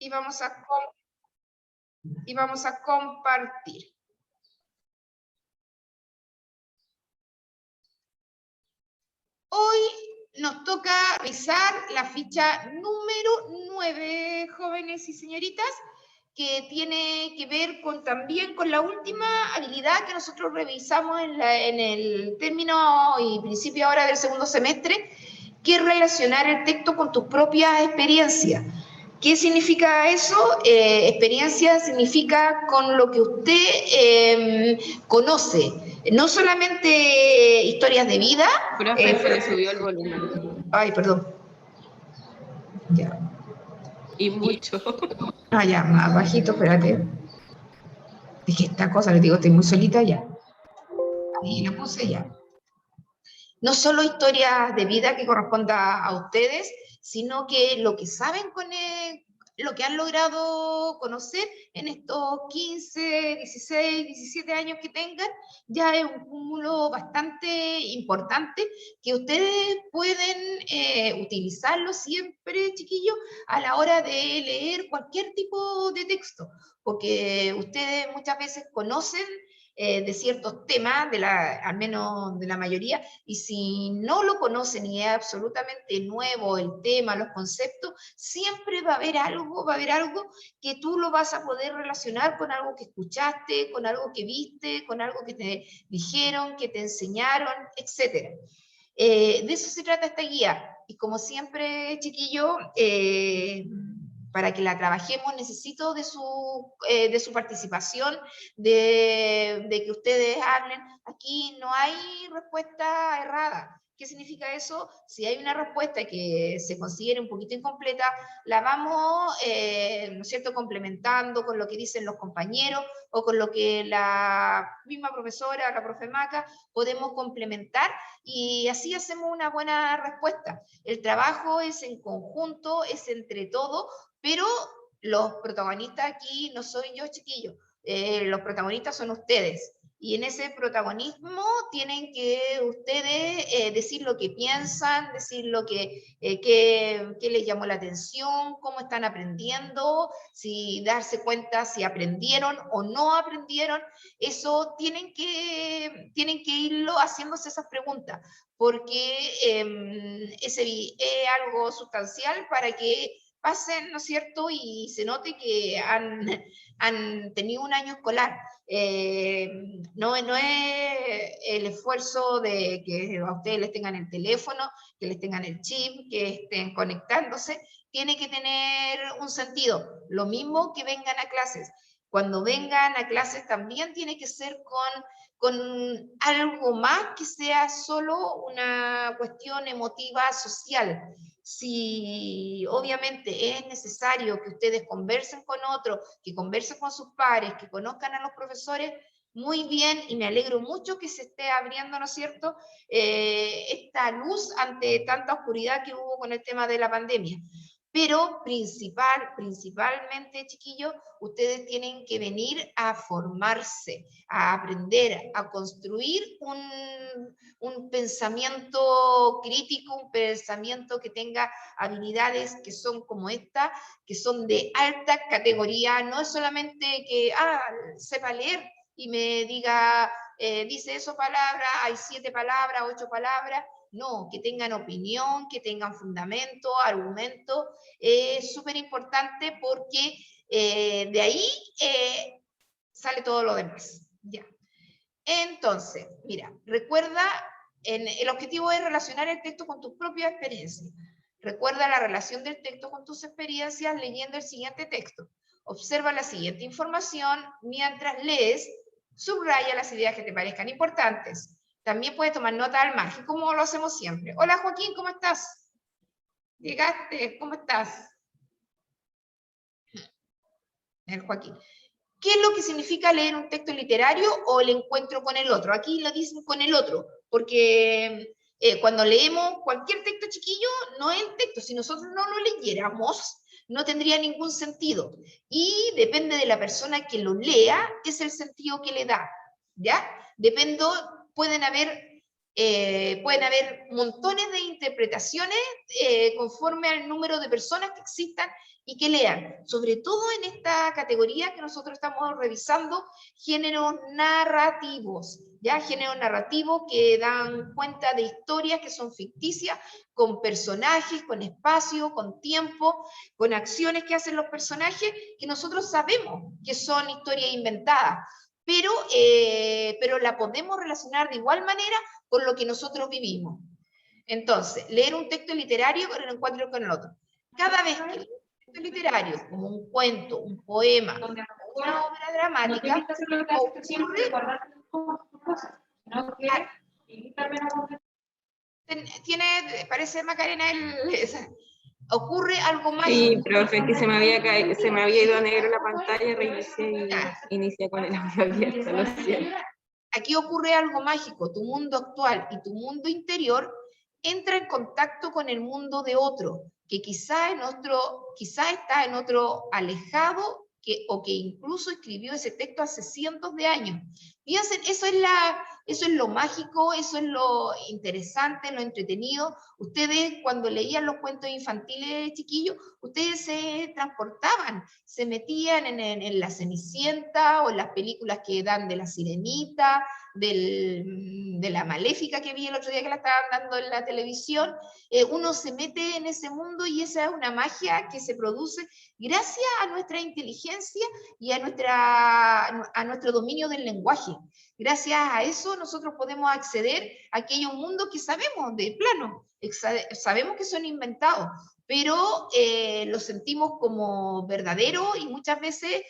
y vamos a compartir. Hoy nos toca revisar la ficha número 9, jóvenes y señoritas, que tiene que ver también con la última habilidad que nosotros revisamos en el término y principio ahora del segundo semestre, que es relacionar el texto con tus propias experiencias. ¿Qué significa eso? Experiencia significa con lo que usted conoce, no solamente historias de vida. Profe, se le subió el volumen. Ay, perdón. Ya. Y mucho. Ya, más bajito, espérate. Es que esta cosa, les digo, estoy muy solita ya. Ahí lo puse ya. No solo historias de vida que corresponda a ustedes, sino que lo que saben lo que han logrado conocer en estos 15, 16, 17 años que tengan, ya es un cúmulo bastante importante que ustedes pueden utilizarlo siempre, chiquillos, a la hora de leer cualquier tipo de texto, porque ustedes muchas veces conocen de ciertos temas, al menos de la mayoría, y si no lo conocen y es absolutamente nuevo el tema, los conceptos, siempre va a haber algo que tú lo vas a poder relacionar con algo que escuchaste, con algo que viste, con algo que te dijeron, que te enseñaron, etc. De eso se trata esta guía. Y como siempre, chiquillo, para que la trabajemos necesito de su participación, de que ustedes hablen. Aquí no hay respuesta errada. ¿Qué significa eso? Si hay una respuesta que se considere un poquito incompleta, la vamos, ¿no es cierto?, complementando con lo que dicen los compañeros o con lo que la misma profesora, la profe Maca, podemos complementar y así hacemos una buena respuesta. El trabajo es en conjunto, es entre todos, pero los protagonistas aquí no soy yo, chiquillos. Los protagonistas son ustedes. Y en ese protagonismo tienen que ustedes decir lo que piensan, decir lo que les llamó la atención, cómo están aprendiendo, si darse cuenta si aprendieron o no aprendieron. Eso tienen que irlo haciéndose esas preguntas, porque es algo sustancial para que pasen, ¿no es cierto?, y se note que han tenido un año escolar. No es el esfuerzo de que a ustedes les tengan el teléfono, que les tengan el chip, que estén conectándose, tiene que tener un sentido. Lo mismo que vengan a clases. Cuando vengan a clases también tiene que ser con algo más que sea solo una cuestión emotiva social. Si obviamente es necesario que ustedes conversen con otros, que conversen con sus pares, que conozcan a los profesores, muy bien, y me alegro mucho que se esté abriendo, ¿no es cierto?, esta luz ante tanta oscuridad que hubo con el tema de la pandemia. Pero principalmente, chiquillos, ustedes tienen que venir a formarse, a aprender, a construir un pensamiento crítico, un pensamiento que tenga habilidades que son como esta, que son de alta categoría. No es solamente que sepa leer y me diga, dice eso palabra, hay 7 palabras, 8 palabras. No, que tengan opinión, que tengan fundamento, argumento. Es súper importante porque de ahí sale todo lo demás. Ya. Entonces, mira, recuerda, el objetivo es relacionar el texto con tus propias experiencias. Recuerda la relación del texto con tus experiencias leyendo el siguiente texto. Observa la siguiente información mientras lees, subraya las ideas que te parezcan importantes. También puedes tomar nota al margen, como lo hacemos siempre. Hola Joaquín, ¿cómo estás? Llegaste, ¿cómo estás? El Joaquín. ¿Qué es lo que significa leer un texto literario o el encuentro con el otro? Aquí lo dicen con el otro, porque cuando leemos cualquier texto, chiquillo, no es el texto. Si nosotros no lo leyéramos, no tendría ningún sentido. Y depende de la persona que lo lea, es el sentido que le da, ¿ya? Pueden haber Pueden haber montones de interpretaciones conforme al número de personas que existan y que lean, sobre todo en esta categoría que nosotros estamos revisando, géneros narrativos, ¿ya? Géneros narrativos que dan cuenta de historias que son ficticias, con personajes, con espacio, con tiempo, con acciones que hacen los personajes, que nosotros sabemos que son historias inventadas, pero la podemos relacionar de igual manera con lo que nosotros vivimos. Entonces, leer un texto literario con el encuentro con el otro. Cada vez que leo un texto literario, como un cuento, un poema, una obra dramática, ocurre, parece Macarena, ocurre algo Sí, mágico. profe, que se me había ido a negro la pantalla, reinicié y inicié con el audio abierto, lo siento. Aquí ocurre algo mágico, tu mundo actual y tu mundo interior entra en contacto con el mundo de otro, que quizá está en otro alejado o que incluso escribió ese texto hace cientos de años. Piensen, eso es lo mágico, eso es lo interesante, lo entretenido. Ustedes cuando leían los cuentos infantiles, chiquillos, ustedes se transportaban, se metían en la Cenicienta o en las películas que dan de la Sirenita, de la Maléfica que vi el otro día que la estaban dando en la televisión. Uno se mete en ese mundo y esa es una magia que se produce gracias a nuestra inteligencia y a nuestro dominio del lenguaje. Gracias a eso nosotros podemos acceder a aquellos mundos que sabemos de plano, sabemos que son inventados, pero lo sentimos como verdadero y muchas veces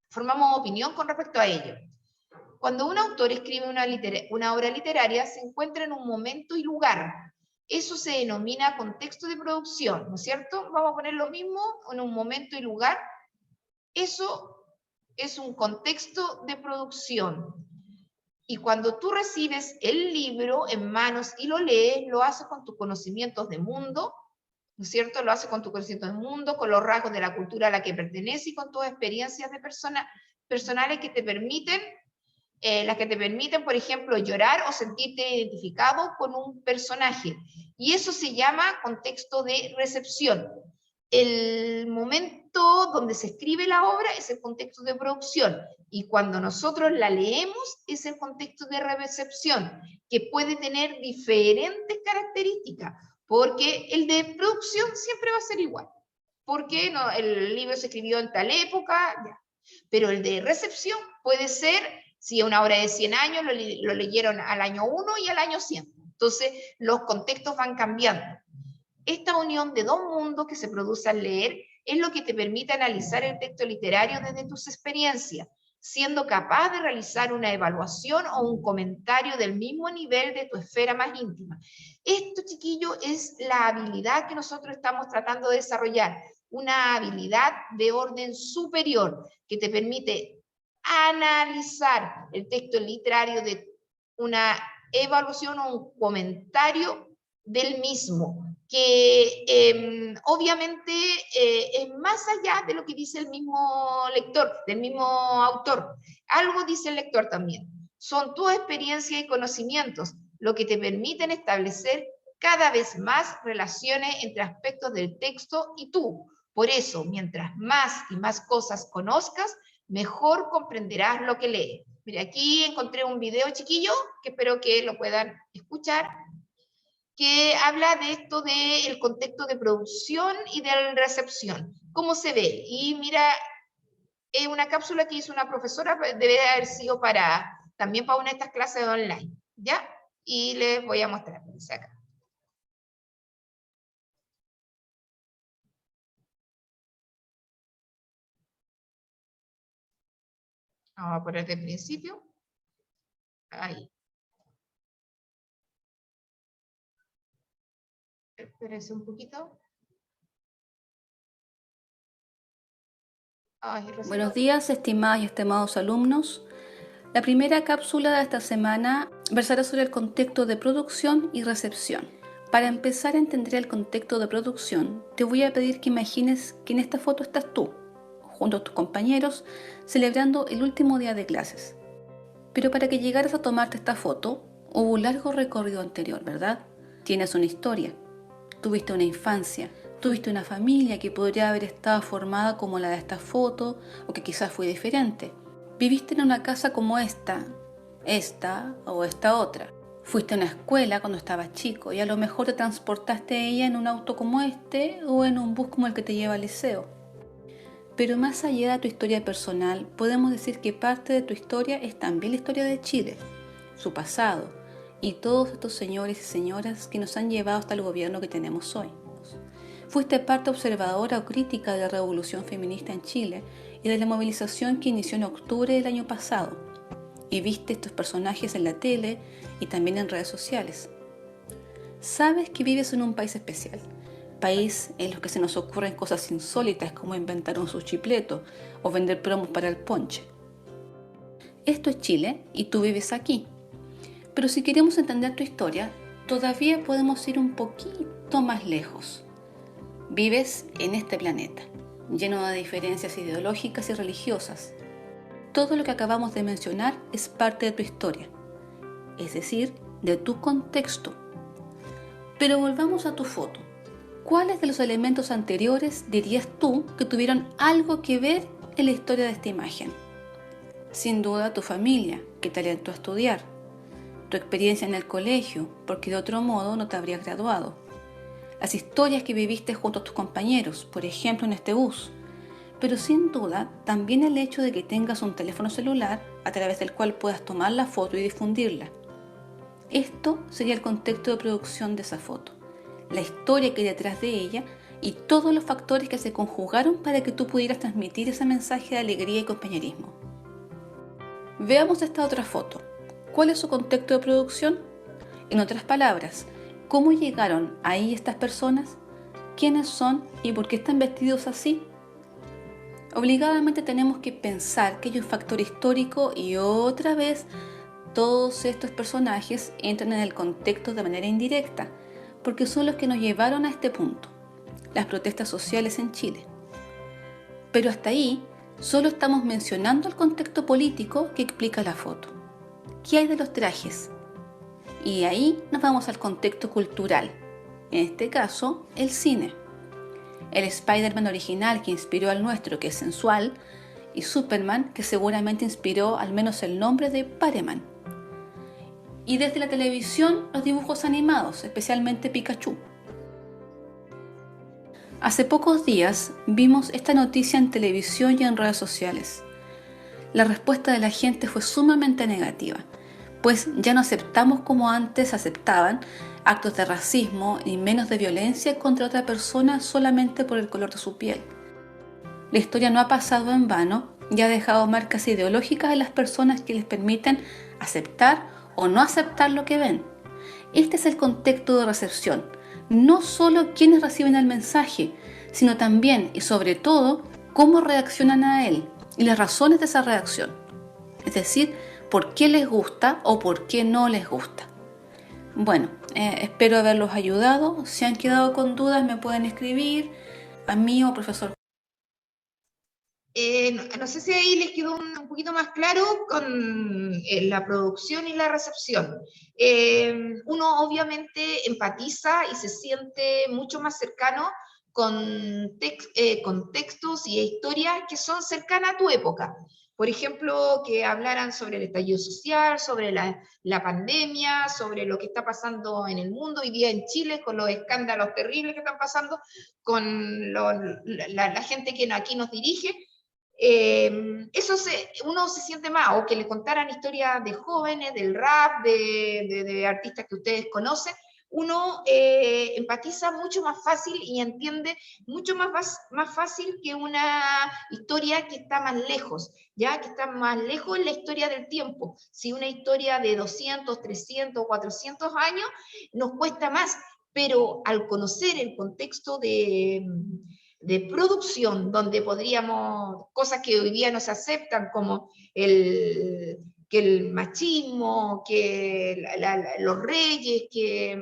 formamos opinión con respecto a ello. Cuando un autor escribe una obra literaria, se encuentra en un momento y lugar. Eso se denomina contexto de producción, ¿no es cierto? Vamos a poner lo mismo en un momento y lugar. Eso es un contexto de producción. Y cuando tú recibes el libro en manos y lo lees, lo haces con tus conocimientos de mundo, ¿no es cierto? Lo haces con tus conocimientos de mundo, con los rasgos de la cultura a la que perteneces y con tus experiencias de personales que te permiten, las que te permiten, por ejemplo, llorar o sentirte identificado con un personaje. Y eso se llama contexto de recepción. El momento donde se escribe la obra es el contexto de producción y cuando nosotros la leemos es el contexto de recepción, que puede tener diferentes características, porque el de producción siempre va a ser igual, porque no, el libro se escribió en tal época, ya. Pero el de recepción puede ser, si una obra de 100 años, lo leyeron al año 1 y al año 100. Entonces, los contextos van cambiando. Esta unión de dos mundos que se produce al leer es lo que te permite analizar el texto literario desde tus experiencias, siendo capaz de realizar una evaluación o un comentario del mismo nivel de tu esfera más íntima. Esto, chiquillo, es la habilidad que nosotros estamos tratando de desarrollar, una habilidad de orden superior que te permite analizar el texto literario de una evaluación o un comentario del mismo, que obviamente es más allá de lo que dice el mismo lector, del mismo autor. Algo dice el lector también. Son tus experiencias y conocimientos lo que te permiten establecer cada vez más relaciones entre aspectos del texto y tú. Por eso, mientras más y más cosas conozcas, mejor comprenderás lo que lees. Mira, aquí encontré un video chiquillo, que espero que lo puedan escuchar, que habla de esto del contexto de producción y de recepción, cómo se ve. Y mira, es una cápsula que hizo una profesora, debe haber sido también para una de estas clases online, ¿ya? Y les voy a mostrar, dice acá. Vamos a poner de principio. Ahí. Espérense un poquito. Buenos días, estimadas y estimados alumnos. La primera cápsula de esta semana versará sobre el contexto de producción y recepción. Para empezar a entender el contexto de producción, te voy a pedir que imagines que en esta foto estás tú, junto a tus compañeros, celebrando el último día de clases. Pero para que llegaras a tomarte esta foto, hubo un largo recorrido anterior, ¿verdad? Tienes una historia, tuviste una infancia, tuviste una familia que podría haber estado formada como la de esta foto o que quizás fue diferente. Viviste en una casa como esta o esta otra. Fuiste a una escuela cuando estabas chico y a lo mejor te transportaste a ella en un auto como este o en un bus como el que te lleva al liceo. Pero más allá de tu historia personal, podemos decir que parte de tu historia es también la historia de Chile, su pasado y todos estos señores y señoras que nos han llevado hasta el gobierno que tenemos hoy. Fuiste parte observadora o crítica de la revolución feminista en Chile y de la movilización que inició en octubre del año pasado. Y viste estos personajes en la tele y también en redes sociales. Sabes que vives en un país especial, país en el que se nos ocurren cosas insólitas como inventar un sushipleto o vender promos para el ponche. Esto es Chile y tú vives aquí. Pero si queremos entender tu historia, todavía podemos ir un poquito más lejos. Vives en este planeta, lleno de diferencias ideológicas y religiosas. Todo lo que acabamos de mencionar es parte de tu historia, es decir, de tu contexto. Pero volvamos a tu foto. ¿Cuáles de los elementos anteriores dirías tú que tuvieron algo que ver en la historia de esta imagen? Sin duda tu familia, que te alentó a estudiar, tu experiencia en el colegio, porque de otro modo no te habrías graduado, las historias que viviste junto a tus compañeros, por ejemplo en este bus, pero sin duda también el hecho de que tengas un teléfono celular a través del cual puedas tomar la foto y difundirla. Esto sería el contexto de producción de esa foto, la historia que hay detrás de ella y todos los factores que se conjugaron para que tú pudieras transmitir ese mensaje de alegría y compañerismo. Veamos esta otra foto. ¿Cuál es su contexto de producción? En otras palabras, ¿cómo llegaron ahí estas personas? ¿Quiénes son y por qué están vestidos así? Obligadamente tenemos que pensar que hay un factor histórico y otra vez todos estos personajes entran en el contexto de manera indirecta, porque son los que nos llevaron a este punto, las protestas sociales en Chile. Pero hasta ahí solo estamos mencionando el contexto político que explica la foto. ¿Qué hay de los trajes? Y ahí nos vamos al contexto cultural, en este caso el cine. El Spider-Man original que inspiró al nuestro, que es sensual, y Superman, que seguramente inspiró al menos el nombre de Pac-Man. Y desde la televisión, los dibujos animados, especialmente Pikachu. Hace pocos días vimos esta noticia en televisión y en redes sociales. La respuesta de la gente fue sumamente negativa, pues ya no aceptamos como antes aceptaban actos de racismo y menos de violencia contra otra persona solamente por el color de su piel. La historia no ha pasado en vano y ha dejado marcas ideológicas en las personas que les permiten aceptar o no aceptar lo que ven. Este es el contexto de recepción, no solo quienes reciben el mensaje, sino también y sobre todo cómo reaccionan a él y las razones de esa reacción. Es decir, por qué les gusta o por qué no les gusta. Bueno, espero haberlos ayudado. Si han quedado con dudas me pueden escribir a mí o profesor. No sé si ahí les quedó un poquito más claro con la producción y la recepción. Uno obviamente empatiza y se siente mucho más cercano con textos y historias que son cercanas a tu época. Por ejemplo, que hablaran sobre el estallido social, sobre la pandemia, sobre lo que está pasando en el mundo hoy día en Chile, con los escándalos terribles que están pasando, con la gente que aquí nos dirige. Uno se siente más, o que le contaran historias de jóvenes, del rap, de artistas que ustedes conocen, uno empatiza mucho más fácil y entiende mucho más fácil que una historia que está más lejos, ya que está más lejos en la historia del tiempo. Si una historia de 200, 300, 400 años nos cuesta más, pero al conocer el contexto de producción, donde podríamos, cosas que hoy día no se aceptan, como que el machismo, que los reyes, que,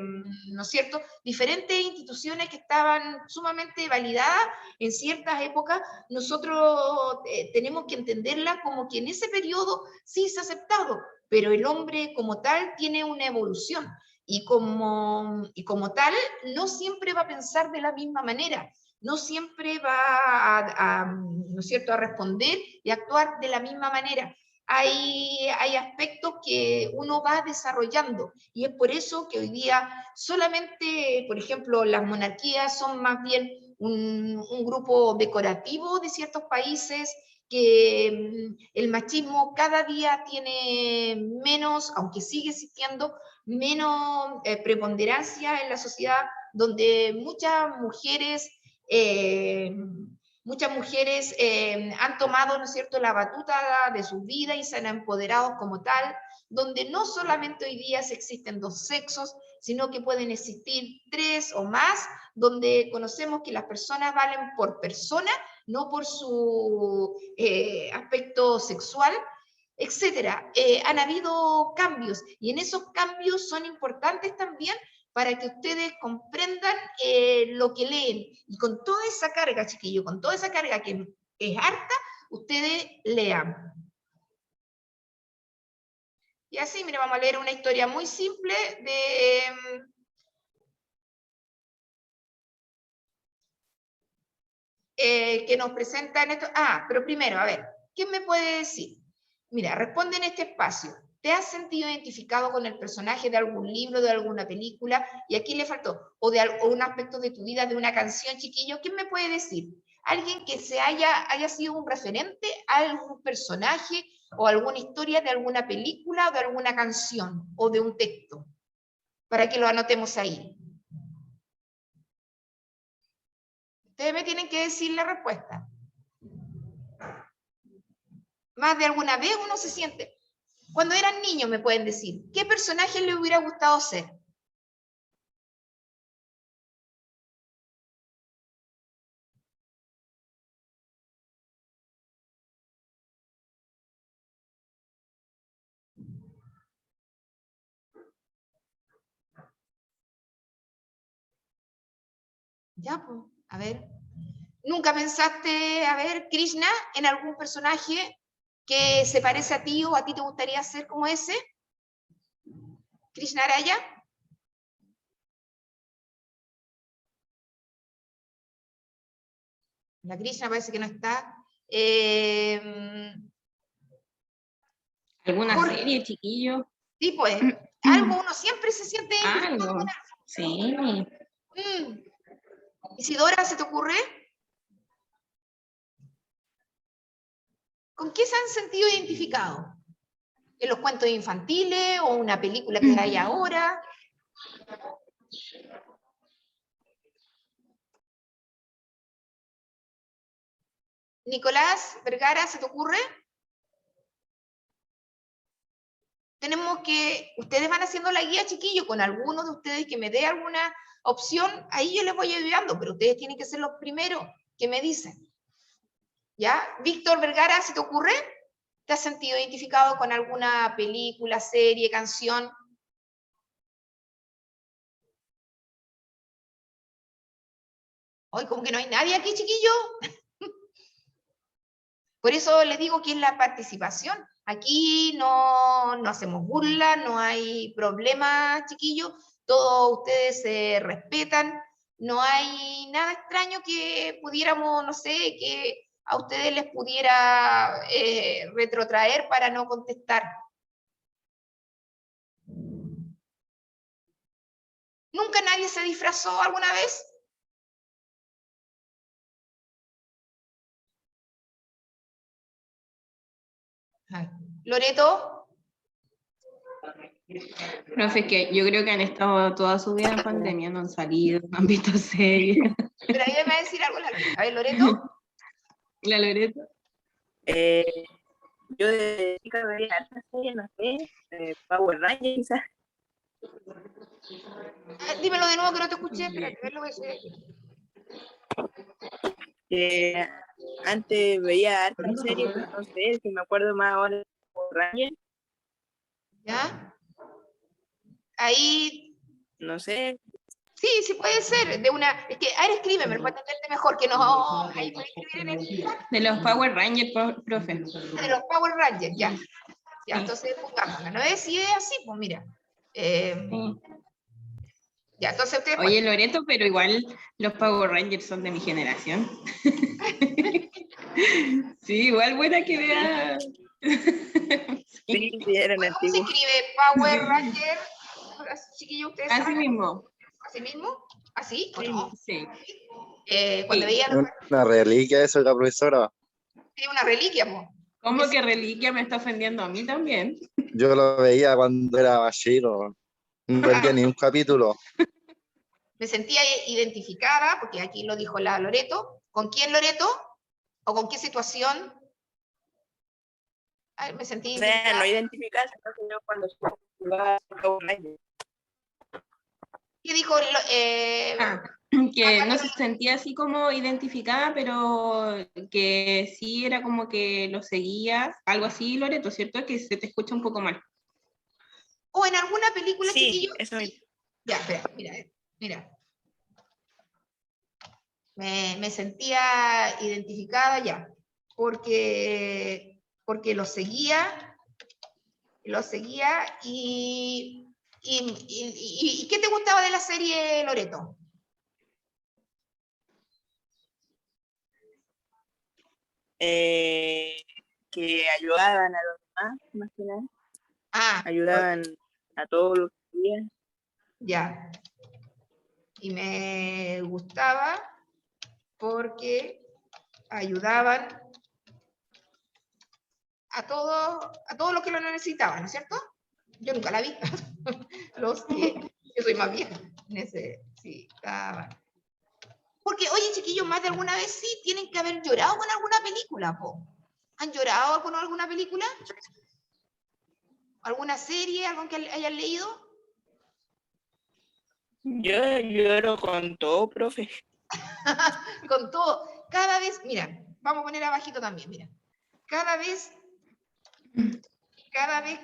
¿no es cierto?, diferentes instituciones que estaban sumamente validadas en ciertas épocas, nosotros tenemos que entenderlas como que en ese periodo sí se ha aceptado, pero el hombre como tal tiene una evolución, y como tal no siempre va a pensar de la misma manera, no siempre va ¿no es cierto?, a responder y actuar de la misma manera. Hay aspectos que uno va desarrollando, y es por eso que hoy día solamente, por ejemplo, las monarquías son más bien un grupo decorativo de ciertos países, que el machismo cada día tiene menos, aunque sigue existiendo, menos preponderancia en la sociedad, donde muchas mujeres han tomado, ¿no es cierto?, la batuta de sus vidas y se han empoderado como tal, donde no solamente hoy día existen dos sexos, sino que pueden existir 3 o más, donde conocemos que las personas valen por persona, no por su aspecto sexual, etcétera. Han habido cambios, y en esos cambios son importantes también para que ustedes comprendan lo que leen, y con toda esa carga, chiquillos, con toda esa carga que es harta, ustedes lean. Y así, mire, vamos a leer una historia muy simple que nos presenta en esto. Pero primero, a ver, ¿quién me puede decir? Mira, responde en este espacio. ¿Te has sentido identificado con el personaje de algún libro, de alguna película? ¿Y aquí le faltó? ¿O de algún aspecto de tu vida, de una canción, chiquillo? ¿Quién me puede decir? Alguien que haya sido un referente a algún personaje o alguna historia de alguna película o de alguna canción o de un texto, para que lo anotemos ahí. Ustedes me tienen que decir la respuesta. Más de alguna vez uno se siente. Cuando eran niños me pueden decir, ¿qué personaje le hubiera gustado ser? Ya, pues, a ver. ¿Nunca pensaste, a ver, Krishna, en algún personaje que se parece a ti o a ti te gustaría ser como ese? ¿Krishna Araya? La Krishna parece que no está. ¿Alguna serie, chiquillo? Sí, pues, algo uno siempre se siente identificado Algo, con sí. algo. Isidora, ¿se te ocurre? ¿Con qué se han sentido identificados? ¿En los cuentos infantiles o una película que hay ahora? Nicolás Vergara, ¿se te ocurre? Tenemos que, ustedes van haciendo la guía, chiquillo, con alguno de ustedes que me dé alguna opción, ahí yo les voy ayudando, pero ustedes tienen que ser los primeros que me dicen. ¿Ya? Víctor Vergara, ¿se te ocurre? ¿Te has sentido identificado con alguna película, serie, canción? Hoy como que no hay nadie aquí, chiquillo. Por eso les digo que es la participación. Aquí no hacemos burla, no hay problema, chiquillos. Todos ustedes se respetan. No hay nada extraño que pudiéramos, no sé, que a ustedes les pudiera retrotraer para no contestar. ¿Nunca nadie se disfrazó alguna vez? Loreto. Profe, es que yo creo que han estado toda su vida en pandemia, no han salido, no han visto series. Pero ahí me va a decir algo la Loreto. A ver, Loreto. ¿La Loreto? Yo de chica veía harta serie, no sé, Power Rangers quizás. Dímelo de nuevo que no te escuché. Espérate, a ver lo que soy aquí. Antes veía harta serie, pero no sé, si me acuerdo más ahora de Power Rangers. ¿Ya? Ahí, No sé. sí puede ser, de una, es que, a ver, escríbeme, para entenderte mejor, que no, ahí puede escribir en el chat. De los Power Rangers, profe. De los Power Rangers, ya. Ya, Sí. entonces pongámosla. No es si es así, pues mira. Sí. Ya, entonces ustedes Oye, Loreto, pero igual los Power Rangers son de mi generación. Sí, igual buena que vea. Sí, sí, eran ¿cómo se antiguos. escribe Power Sí. Ranger? Chiquillos, ¿ustedes Así saben? mismo. ¿Así mismo? ¿Así o Sí. no? Sí. Cuando Sí. veía Es una reliquia eso de la profesora. una reliquia, pues. ¿Cómo que reliquia me está ofendiendo a mí también? Yo lo veía cuando era bachero. No perdía ni un capítulo. Me sentía identificada, porque aquí lo dijo la Loreto. ¿Con quién, Loreto? ¿O con qué situación? Ay, me sentí O sea, identificada. no identificarse, no, sino cuando se jugaba Power Rangers. ¿Qué dijo? Que no se sentía así como identificada, pero que sí era como que lo seguía, algo así, Loreto, ¿cierto? Que se te escucha un poco mal. O en alguna película, Sí, chiquillo. eso mismo. Ya, espera, mira. Me sentía identificada ya, porque lo seguía y ¿qué te gustaba de la serie, Loreto? Que ayudaban a los demás, más que nada. Ah, Ayudaban a todos los días. ya. Y me gustaba porque ayudaban a todos los que lo necesitaban, ¿no es cierto? Yo nunca la vi. Yo soy más vieja. Necesitaban. Porque, oye, chiquillos, más de alguna vez sí tienen que haber llorado con alguna película, po. ¿Han llorado con alguna película? ¿Alguna serie? ¿Algo que hayan leído? Yo lloro con todo, profe. Con todo. Cada vez, mira, vamos a poner abajito también, mira. Cada vez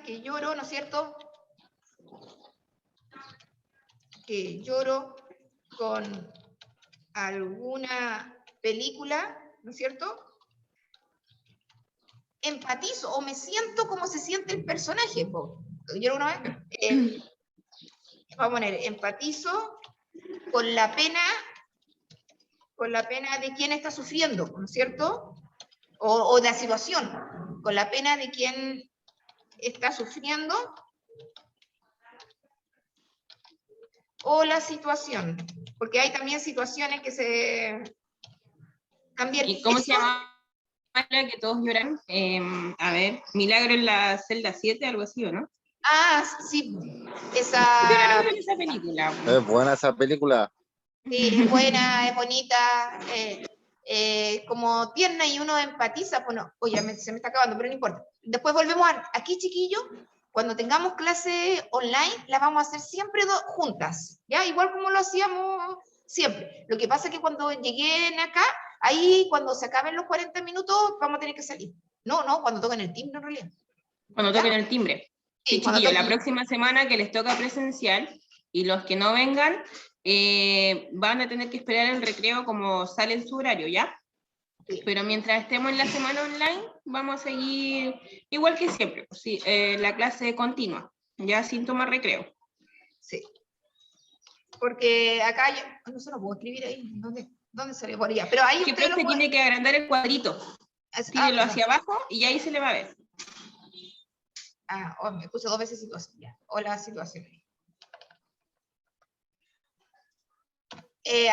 que lloro, ¿no es cierto? Que lloro con alguna película, ¿no es cierto? Empatizo o me siento como se siente el personaje. Yo una vez, vamos a poner, empatizo con la pena de quien está sufriendo, ¿no es cierto? O de la situación, con la pena de quien está sufriendo o la situación, porque hay también situaciones que se cambian. ¿Y cómo se llama la que todos lloran? A ver, Milagro en la celda 7, algo así, ¿o no? Ah, sí, Lloraron esa, en esa película. Es buena esa película. sí, es buena, es bonita, como tierna y uno empatiza, bueno, oye, se me está acabando, pero no importa. Después volvemos aquí, chiquillos, cuando tengamos clase online, la vamos a hacer siempre juntas, ¿ya? Igual como lo hacíamos siempre. Lo que pasa es que cuando lleguen acá, ahí cuando se acaben los 40 minutos, vamos a tener que salir. No, cuando toquen el timbre en realidad. Cuando ¿Ya? toquen el timbre. Sí, Sí, cuando chiquillos, la toquen. próxima semana que les toca presencial y los que no vengan van a tener que esperar el recreo como sale en su horario, ¿ya? Sí. Pero mientras estemos en la semana online, vamos a seguir igual que siempre, pues, sí, la clase continua, ya sin tomar recreo. Sí. Porque acá, no se lo puedo escribir ahí, ¿dónde se le ponía? Pero ahí Que ustedes lo profe pueden. tiene que agrandar el cuadrito, tírelo hacia abajo y ahí se le va a ver. Me puse 2 veces situación, ya. O la situación.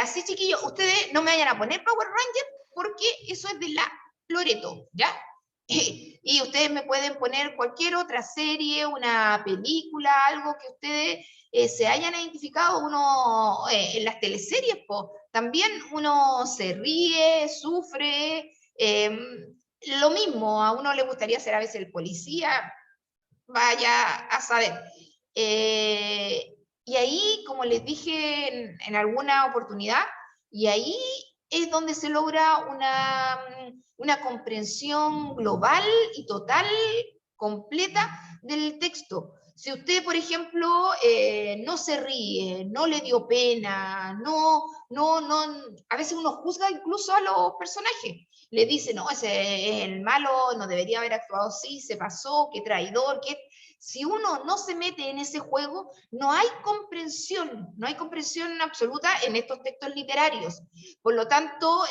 Así, chiquillos, ustedes no me vayan a poner Power Ranger porque eso es de la Loreto, ¿ya? Y ustedes me pueden poner cualquier otra serie, una película, algo que ustedes se hayan identificado. Uno, en las teleseries, también uno se ríe, sufre. Lo mismo, a uno le gustaría ser a veces el policía, vaya a saber. Y ahí, como les dije en alguna oportunidad, y ahí es donde se logra una comprensión global y total, completa del texto. Si usted, por ejemplo, no se ríe, no le dio pena, a veces uno juzga incluso a los personajes. Le dice, no, ese es el malo, no debería haber actuado así, se pasó, qué traidor, qué... Si uno no se mete en ese juego, no hay comprensión absoluta en estos textos literarios. Por lo tanto,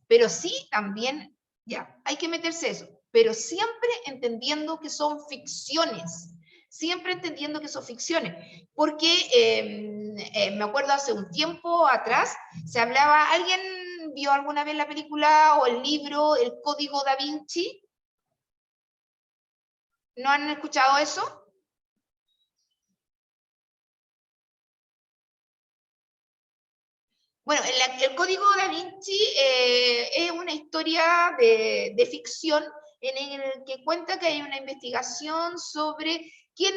pero sí también, ya, hay que meterse eso, pero siempre entendiendo que son ficciones. Siempre entendiendo que son ficciones, porque me acuerdo hace un tiempo atrás, se hablaba, ¿alguien vio alguna vez la película o el libro El Código Da Vinci? ¿No han escuchado eso? Bueno, el Código Da Vinci es una historia de ficción en el que cuenta que hay una investigación sobre quién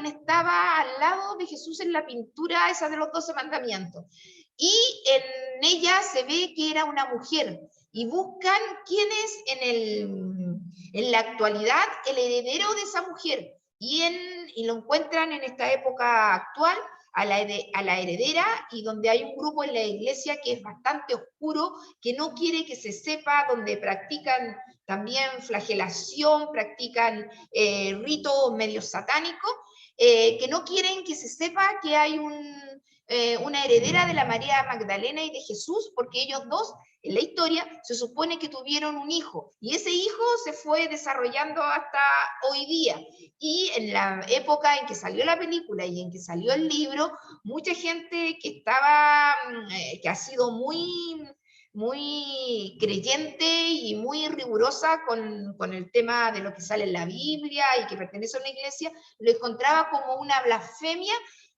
estaba al lado de Jesús en la pintura esa de los 12 mandamientos. Y en ella se ve que era una mujer y buscan quién es en la actualidad el heredero de esa mujer y lo encuentran en esta época actual a la heredera, y donde hay un grupo en la iglesia que es bastante oscuro, que no quiere que se sepa, donde practican también flagelación, practican ritos medio satánicos, que no quieren que se sepa que hay una heredera de la María Magdalena y de Jesús, porque ellos dos en la historia se supone que tuvieron un hijo, y ese hijo se fue desarrollando hasta hoy día. Y en la época en que salió la película y en que salió el libro, mucha gente que que ha sido muy creyente y muy rigurosa con el tema de lo que sale en la Biblia y que pertenece a una iglesia, lo encontraba como una blasfemia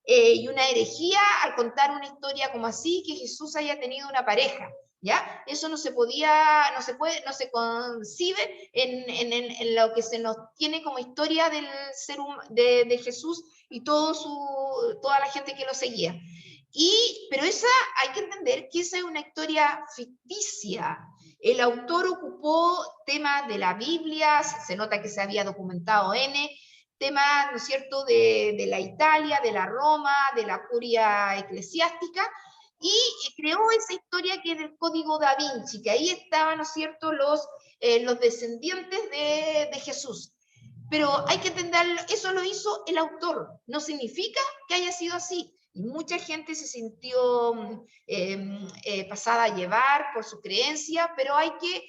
y una herejía al contar una historia como así, que Jesús haya tenido una pareja. ¿Ya? Eso no se se concibe en lo que se nos tiene como historia del de Jesús y toda la gente que lo seguía. Pero hay que entender que esa es una historia ficticia. El autor ocupó temas de la Biblia, se nota que se había documentado temas, ¿no es cierto?, de la Italia, de la Roma, de la curia eclesiástica, y creó esa historia que es del Código Da Vinci, que ahí estaban, ¿no es cierto?, los descendientes de Jesús. Pero hay que entender, eso lo hizo el autor, no significa que haya sido así. Y mucha gente se sintió pasada a llevar por su creencia, pero hay que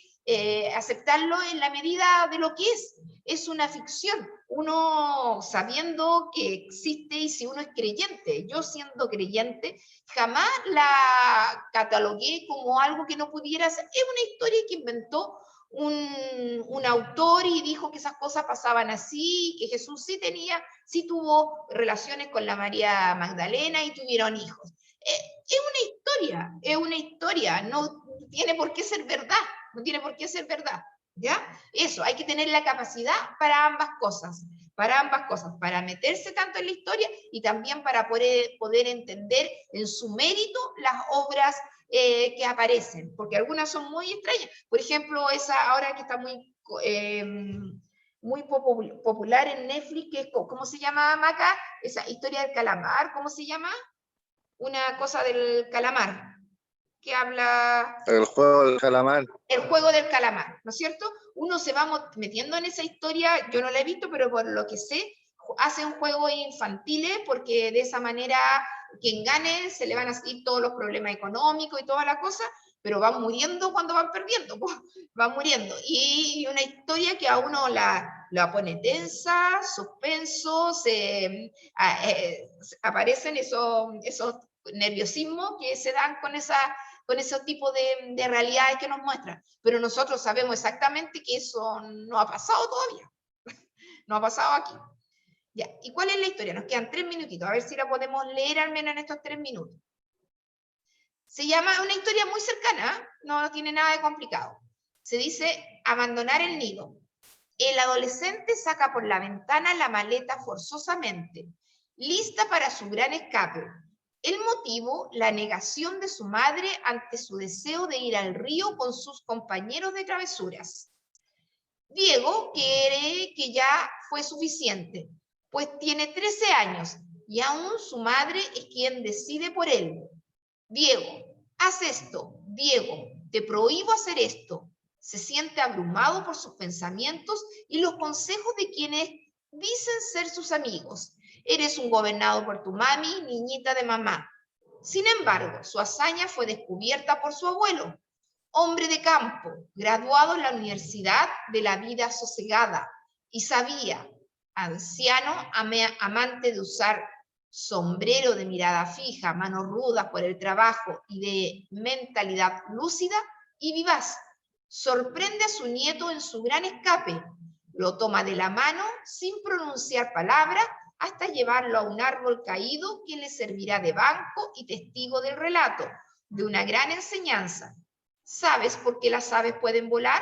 aceptarlo en la medida de lo que es. Es una ficción, uno sabiendo que existe y si uno es creyente. Yo siendo creyente, jamás la catalogué como algo que no pudiera ser. Es una historia que inventó un autor y dijo que esas cosas pasaban así, que Jesús sí tuvo relaciones con la María Magdalena y tuvieron hijos. Es una historia, no tiene por qué ser verdad, no tiene por qué ser verdad, ¿ya? Eso, hay que tener la capacidad para ambas cosas, para meterse tanto en la historia y también para poder entender en su mérito las obras que aparecen, porque algunas son muy extrañas. Por ejemplo, esa ahora que está muy popular en Netflix, que es, ¿cómo se llama, Maca? Esa historia del calamar, ¿cómo se llama? Una cosa del calamar, que habla... El juego del calamar. El juego del calamar, ¿no es cierto? Uno se va metiendo en esa historia, yo no la he visto, pero por lo que sé, hacen juegos infantiles porque de esa manera quien gane se le van a ir todos los problemas económicos y toda la cosa, pero van muriendo cuando van perdiendo, pues, van muriendo. Y una historia que a uno la pone tensa, suspenso, aparecen esos nerviosismos que se dan con ese tipo de realidades que nos muestran. Pero nosotros sabemos exactamente que eso no ha pasado todavía. No ha pasado aquí. Ya. ¿Y cuál es la historia? Nos quedan 3 minutitos. A ver si la podemos leer al menos en estos 3 minutos. Se llama una historia muy cercana, no tiene nada de complicado. Se dice abandonar el nido. El adolescente saca por la ventana la maleta forzosamente, lista para su gran escape. El motivo, la negación de su madre ante su deseo de ir al río con sus compañeros de travesuras. Diego cree que ya fue suficiente, pues tiene 13 años y aún su madre es quien decide por él. Diego, haz esto. Diego, te prohíbo hacer esto. Se siente abrumado por sus pensamientos y los consejos de quienes dicen ser sus amigos. Eres un gobernado por tu mami, niñita de mamá. Sin embargo, su hazaña fue descubierta por su abuelo, hombre de campo, graduado en la Universidad de la Vida Sosegada, y sabía, anciano, amante de usar sombrero de mirada fija, manos rudas por el trabajo y de mentalidad lúcida y vivaz. Sorprende a su nieto en su gran escape, lo toma de la mano sin pronunciar palabra hasta llevarlo a un árbol caído que le servirá de banco y testigo del relato, de una gran enseñanza. ¿Sabes por qué las aves pueden volar?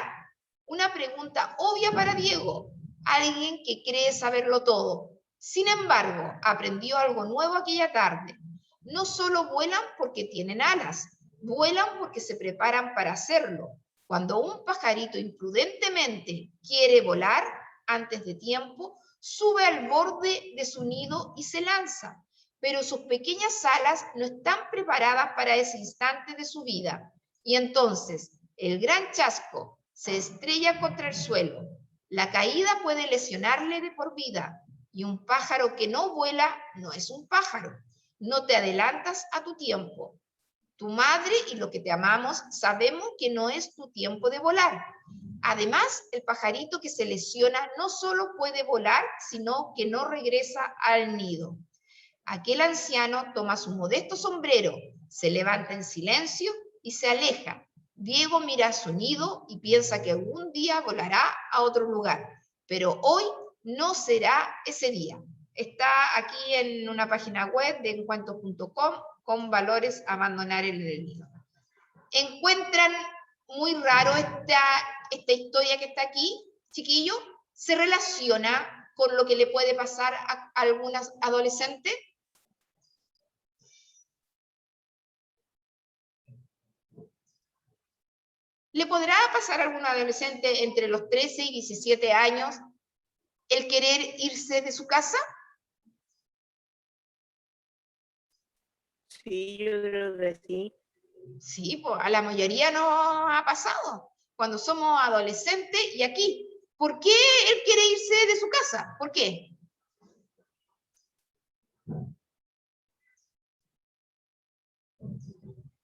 Una pregunta obvia para Diego, alguien que cree saberlo todo. Sin embargo, aprendió algo nuevo aquella tarde. No solo vuelan porque tienen alas, vuelan porque se preparan para hacerlo. Cuando un pajarito imprudentemente quiere volar antes de tiempo, sube al borde de su nido y se lanza, pero sus pequeñas alas no están preparadas para ese instante de su vida. Y entonces, el gran chasco se estrella contra el suelo. La caída puede lesionarle de por vida, y un pájaro que no vuela no es un pájaro. No te adelantas a tu tiempo. Tu madre y lo que te amamos sabemos que no es tu tiempo de volar. Además, el pajarito que se lesiona no solo puede volar, sino que no regresa al nido. Aquel anciano toma su modesto sombrero, se levanta en silencio y se aleja. Diego mira a su nido y piensa que algún día volará a otro lugar, pero hoy no será ese día. Está aquí en una página web de encuentros.com con valores a abandonar el nido. ¿Encuentran muy raro esta historia que está aquí, chiquillos? ¿Se relaciona con lo que le puede pasar a algunas adolescentes? ¿Le podrá pasar a algún adolescente entre los 13 y 17 años el querer irse de su casa? Sí, yo creo que sí. Sí, pues a la mayoría nos ha pasado cuando somos adolescentes y aquí. ¿Por qué él quiere irse de su casa? ¿Por qué?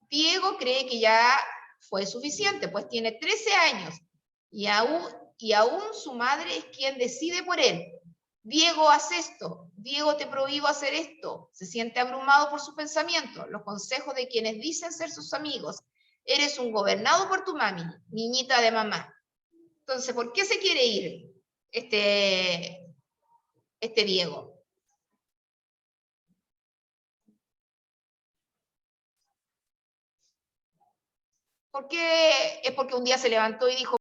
Diego cree que ya fue suficiente, pues tiene 13 años y aún su madre es quien decide por él. Diego, haz esto. Diego, te prohíbo hacer esto. Se siente abrumado por sus pensamientos, los consejos de quienes dicen ser sus amigos. Eres un gobernado por tu mami, niñita de mamá. Entonces, ¿por qué se quiere ir este Diego? ¿Por qué? Es porque un día se levantó y dijo,